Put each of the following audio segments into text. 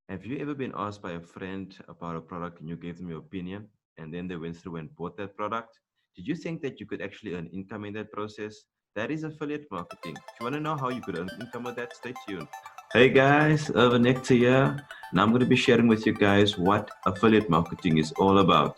Have you ever been asked by a friend about a product and you gave them your opinion and then they went through and bought that product? Did you think that you could actually earn income in that process? That is affiliate marketing. If you want to know how you could earn income with that, stay tuned. Hey guys, Urban Nectar here, and I'm going to be sharing with you guys what affiliate marketing is all about.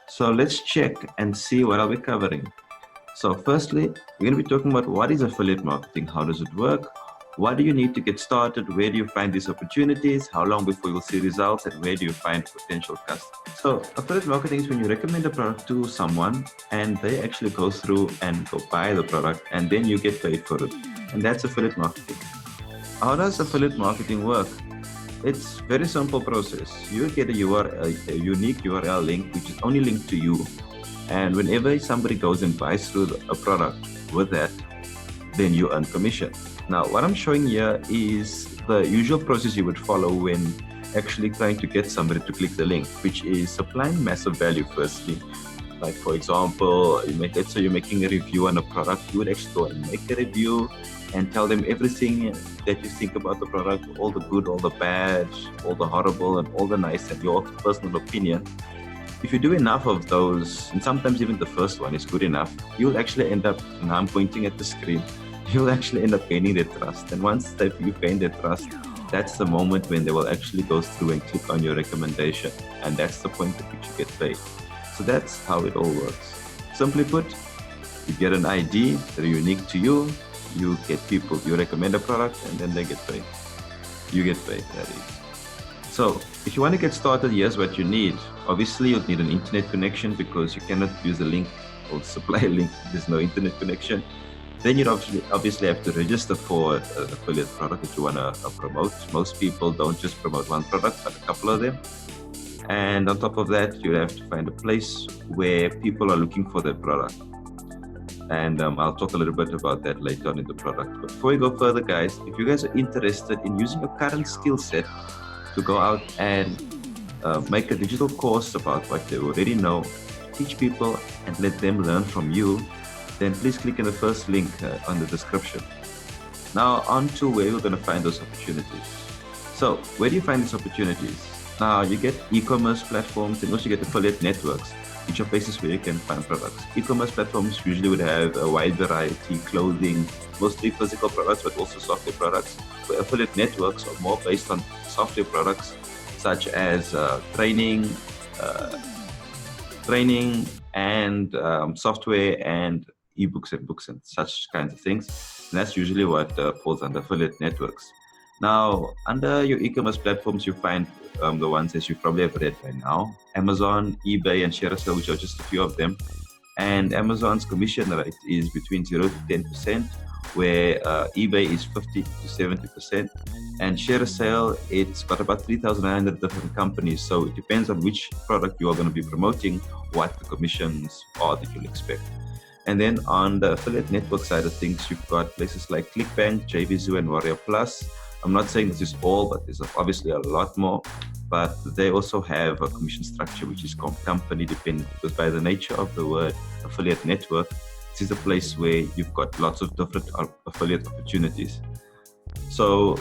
So let's check and see what I'll be covering. So, firstly, we're going to be talking about what is affiliate marketing, how does it work, what do you need to get started, where do you find these opportunities, how long before you'll see results, and where do you find potential customers. So, affiliate marketing is when you recommend a product to someone and they actually go through and go buy the product and then you get paid for it. And that's affiliate marketing. How does affiliate marketing work? It's very simple process. You get a URL, a unique URL link, which is only linked to you. And whenever somebody goes and buys through a product with that, then you earn commission. Now, what I'm showing here is the usual process you would follow when actually trying to get somebody to click the link, which is supplying massive value firstly. Like for example, let's say you're making a review on a product, you would actually go and make a review and tell them everything that you think about the product, all the good, all the bad, all the horrible, and all the nice, and your personal opinion. If you do enough of those, and sometimes even the first one is good enough, you'll actually end up, and I'm pointing at the screen, you'll actually end up gaining their trust. And once you've gained their trust, that's the moment when they will actually go through and click on your recommendation. And that's the point at which you get paid. So that's how it all works. Simply put, you get an ID that are unique to you, you get people, you recommend a product, and then they get paid. You get paid, that is. So if you want to get started, here's what you need. Obviously, you'll need an internet connection because you cannot use a link or supply a link. There's no internet connection. Then you'd obviously have to register for an affiliate product that you want to promote. Most people don't just promote one product, but a couple of them. And on top of that, you have to find a place where people are looking for that product. And I'll talk a little bit about that later on in the product. But before we go further, guys, if you guys are interested in using your current skill set to go out and make a digital course about what they already know, teach people and let them learn from you, then please click in the first link on the description. Now on to where we're going to find those opportunities. So where do you find these opportunities? Now you get e-commerce platforms and also you get affiliate networks, which are places where you can find products. E-commerce platforms usually would have a wide variety, clothing, mostly physical products, but also software products. Where affiliate networks are more based on software products, such as uh, training and software and ebooks and books and such kinds of things. And that's usually what falls under affiliate networks. Now, under your e-commerce platforms, you find the ones that you probably have read by now: Amazon, eBay, and Carousel, which are just a few of them. And Amazon's commission rate is between 0 to 10%, where eBay is 50 to 70%. And Carousel, it's got about 3,900 different companies. So it depends on which product you are going to be promoting, what the commissions are that you'll expect. And then on the affiliate network side of things, you've got places like ClickBank, JVZoo, and Warrior Plus. I'm not saying this is all, but there's obviously a lot more. But they also have a commission structure which is company dependent, because by the nature of the word affiliate network, this is a place where you've got lots of different affiliate opportunities. So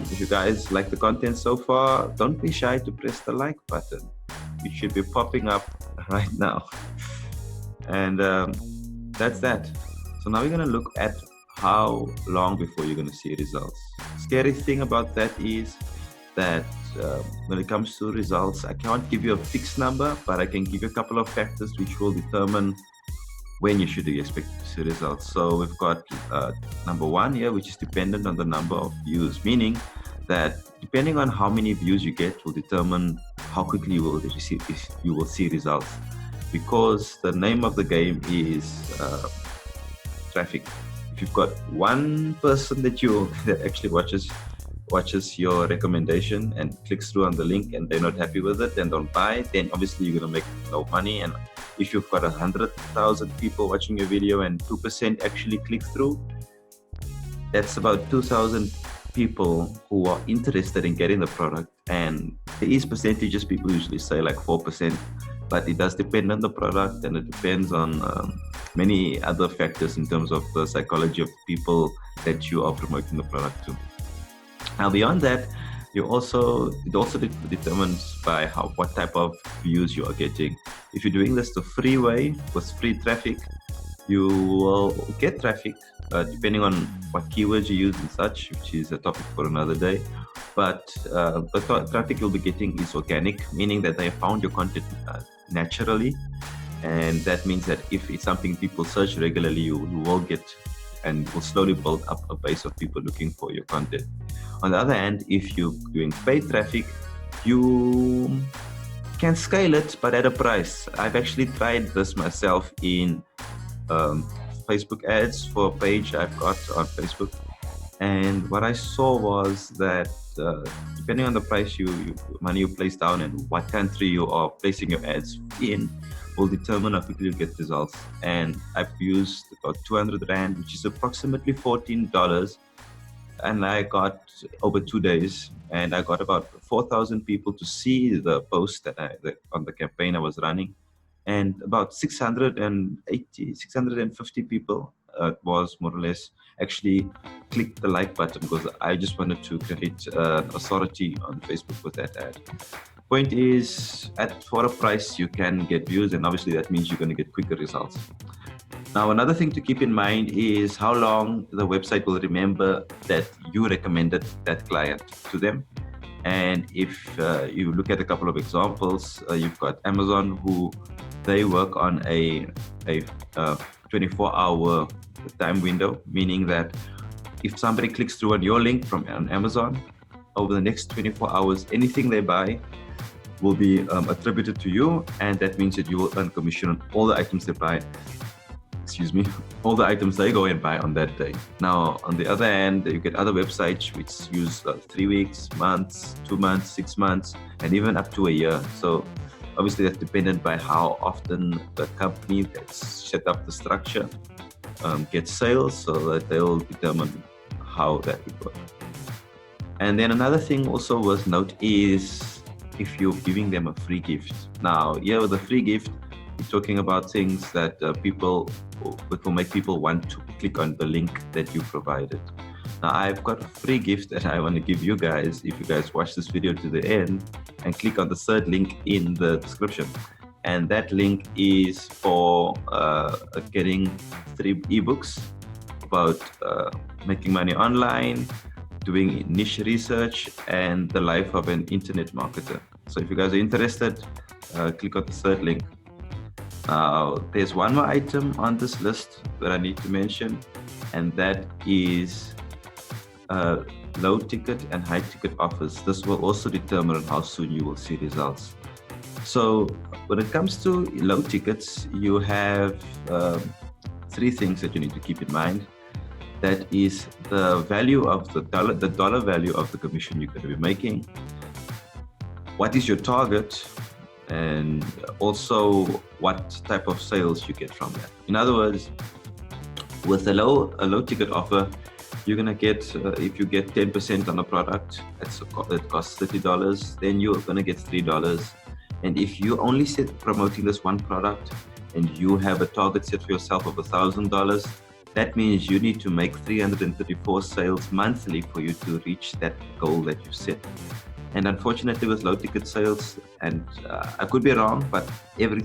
if you guys like the content so far, don't be shy to press the like button. It should be popping up right now. And that's that. So now we're going to look at how long before you're going to see results. Scary thing about that is that when it comes to results, I can't give you a fixed number, but I can give you a couple of factors which will determine when you should expect to see results. So we've got number one here, which is dependent on the number of views, meaning that depending on how many views you get will determine how quickly you will see results. Because the name of the game is traffic. If you've got one person that actually watches your recommendation and clicks through on the link and they're not happy with it and don't buy, then obviously you're going to make no money. And if you've got 100,000 people watching your video and 2% actually click through, that's about 2,000 people who are interested in getting the product. And there is percentages, people usually say like 4%, but it does depend on the product and it depends on many other factors in terms of the psychology of the people that you are promoting the product to. Now, beyond that, It also determines by what type of views you are getting. If you're doing this the free way with free traffic, you will get traffic depending on what keywords you use and such, which is a topic for another day. But the traffic you'll be getting is organic, meaning that they found your content naturally, and that means that if it's something people search regularly, you will get and will slowly build up a base of people looking for your content. On the other hand, if you're doing paid traffic, you can scale it, but at a price. I've actually tried this myself in Facebook ads for a page I've got on Facebook. And what I saw was that depending on the price money you place down and what country you are placing your ads in will determine how quickly you get results. And I've used about 200 Rand, which is approximately $14. And I got over 2 days, and I got about 4,000 people to see the post on the campaign I was running. And about 650 people was more or less actually clicked the like button, because I just wanted to create authority on Facebook with that ad. Point is, for a price you can get views, and obviously that means you're going to get quicker results. Now, another thing to keep in mind is how long the website will remember that you recommended that client to them. And if you look at a couple of examples, you've got Amazon, who they work on a 24-hour time window, meaning that if somebody clicks through on your link from Amazon, over the next 24 hours, anything they buy will be attributed to you, and that means that you will earn commission on all the items they buy. All the items they go and buy on that day. Now, on the other hand, you get other websites which use 3 weeks, months, 2 months, 6 months, and even up to a year. So obviously that's dependent by how often the company that's set up the structure gets sales, so that they'll determine how that would work. And then another thing also worth note is if you're giving them a free gift. Now, here with a free gift, we're talking about things that will make people want to click on the link that you provided. Now, I've got a free gift that I want to give you guys if you guys watch this video to the end and click on the third link in the description. And that link is for getting 3 ebooks about making money online, doing niche research, and the life of an internet marketer. So if you guys are interested, click on the third link. There's one more item on this list that I need to mention, and that is low ticket and high ticket offers. This will also determine how soon you will see results. So when it comes to low tickets, you have 3 things that you need to keep in mind. That is the value of the dollar value of the commission you're going to be making. What is your target? And also what type of sales you get from that. In other words, with a low ticket offer, you're gonna get if you get 10% on a product that costs $30, then you're gonna get $3. And if you only set promoting this one product and you have a target set for yourself of $1,000, that means you need to make 334 sales monthly for you to reach that goal that you set. And unfortunately, with low ticket sales, and I could be wrong, but every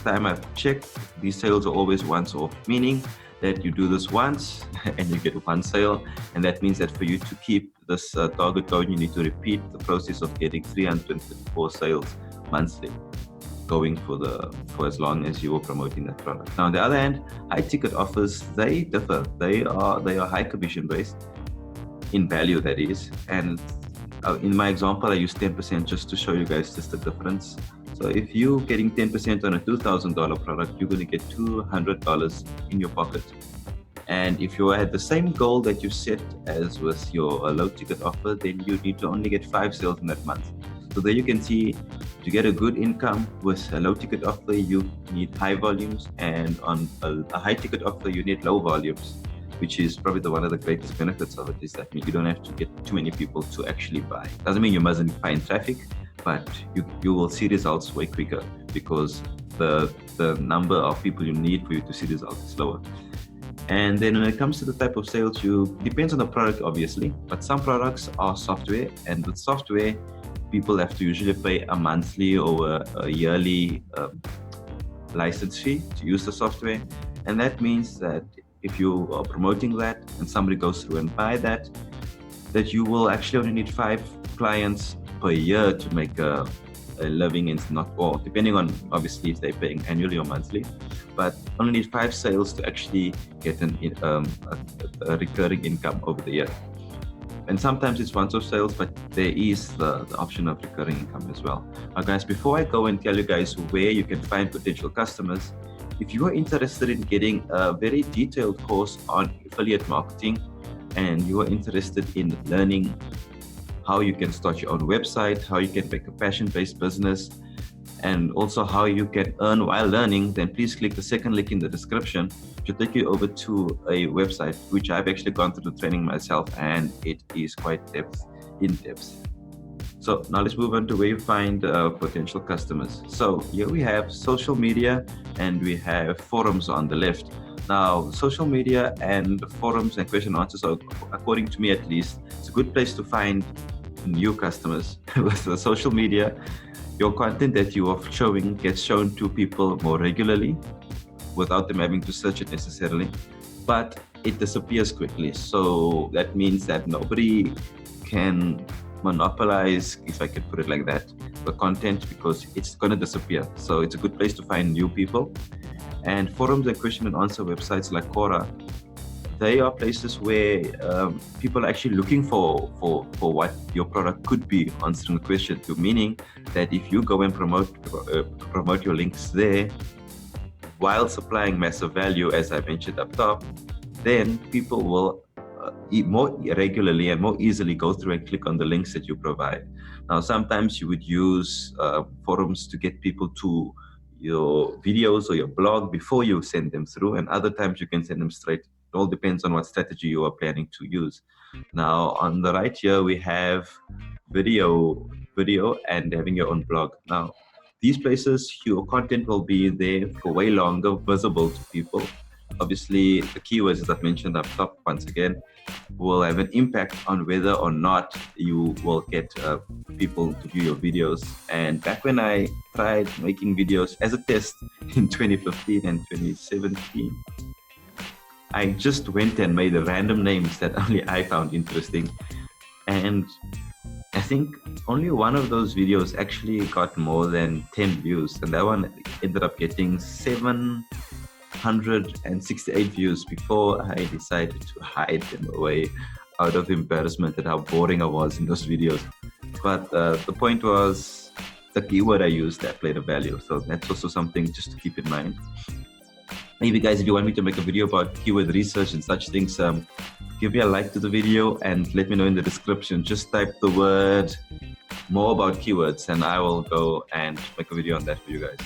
time I've checked, these sales are always once off, meaning that you do this once and you get 1 sale. And that means that for you to keep this target going, you need to repeat the process of getting 334 sales monthly, going for as long as you are promoting that product. Now, on the other hand, high ticket offers, they differ. They are high commission based in value, that is. And in my example, I use 10% just to show you guys just the difference. So if you're getting 10% on a $2,000 product, you're going to get $200 in your pocket. And if you had the same goal that you set as with your low ticket offer, then you need to only get 5 sales in that month. So there you can see, to get a good income with a low ticket offer, you need high volumes, and on a high ticket offer, you need low volumes, which is probably one of the greatest benefits of it, is that you don't have to get too many people to actually buy. Doesn't mean you mustn't find traffic, but you will see results way quicker because the number of people you need for you to see results is lower. And then when it comes to the type of sales, you depends on the product, obviously, but some products are software, and with software, people have to usually pay a monthly or a yearly license fee to use the software. And that means that if you are promoting that and somebody goes through and buy that, that you will actually only need 5 clients per year to make a living, and not all, depending on obviously if they're paying annually or monthly, but only need 5 sales to actually get a recurring income over the year. And sometimes it's once-off sales, but there is the option of recurring income as well. Now guys, before I go and tell you guys where you can find potential customers, if you are interested in getting a very detailed course on affiliate marketing, and you are interested in learning how you can start your own website, how you can make a passion-based business, and also how you can earn while learning, then please click the second link in the description. It will take you over to a website, which I've actually gone through the training myself, and it is quite in depth. So now let's move on to where you find potential customers. So here we have social media and we have forums on the left. Now, social media and forums and question and answers are, according to me at least, it's a good place to find new customers. With the social media, your content that you are showing gets shown to people more regularly without them having to search it necessarily, but it disappears quickly. So that means that nobody can monopolize, if I could put it like that, the content, because it's going to disappear. So it's a good place to find new people. And forums and question and answer websites like Quora, they are places where people are actually looking for what your product could be, answering the question to, meaning that if you go and promote your links there while supplying massive value, as I mentioned up top, then people will more regularly and more easily go through and click on the links that you provide. Now, sometimes you would use forums to get people to your videos or your blog before you send them through, and other times you can send them straight. It all depends on what strategy you are planning to use. Now, on the right here, we have video and having your own blog. Now, these places, your content will be there for way longer, visible to people. Obviously, the keywords, as I've mentioned up top, once again, will have an impact on whether or not you will get people to view your videos. And back when I tried making videos as a test in 2015 and 2017, I just went and made random names that only I found interesting. And I think only one of those videos actually got more than 10 views. And that one ended up getting 768 views before I decided to hide them away out of embarrassment at how boring I was in those videos. But the point was the keyword I used that played a value. So that's also something just to keep in mind. Maybe guys, if you want me to make a video about keyword research and such things, give me a like to the video and let me know in the description. Just type the word more about keywords and I will go and make a video on that for you guys.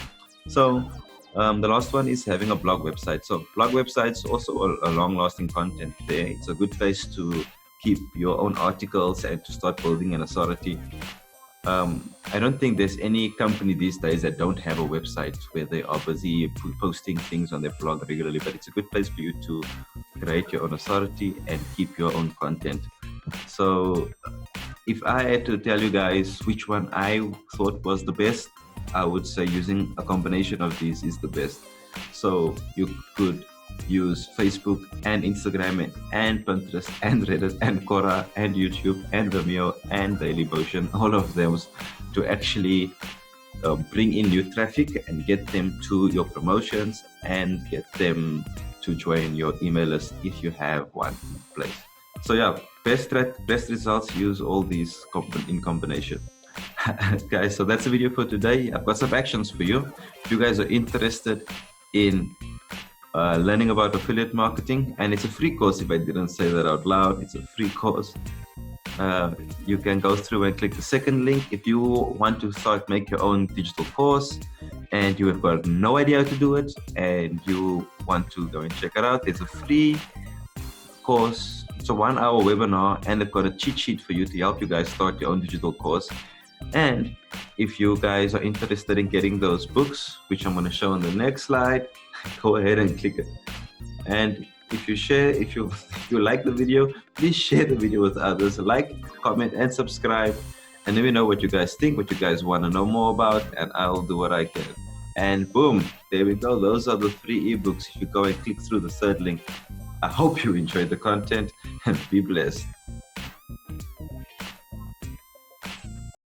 So the last one is having a blog website. So blog websites also a long-lasting content there. It's a good place to keep your own articles and to start building an authority. I don't think there's any company these days that don't have a website where they are busy posting things on their blog regularly, but it's a good place for you to create your own authority and keep your own content. So if I had to tell you guys which one I thought was the best, I would say using a combination of these is the best. So you could use Facebook and Instagram and Pinterest and Reddit and Quora and YouTube and Vimeo and Dailymotion, all of those, to actually bring in new traffic and get them to your promotions and get them to join your email list if you have one in place. So yeah, best results, use all these in combination. Guys, so that's the video for today. I've got some actions for you. If you guys are interested in learning about affiliate marketing, and it's a free course, if I didn't say that out loud, it's a free course. You can go through and click the second link. If you want to make your own digital course and you have got no idea how to do it and you want to go and check it out, there's a free course. It's a 1-hour webinar and they've got a cheat sheet for you to help you guys start your own digital course. And if you guys are interested in getting those books, which I'm going to show on the next slide, go ahead and click it. And If you share, if you like the video, please share the video with others. Like, comment, and subscribe. And let me know what you guys think, what you guys want to know more about, and I'll do what I can. And boom, there we go. Those are the 3 ebooks. If you go and click through the third link, I hope you enjoyed the content and be blessed.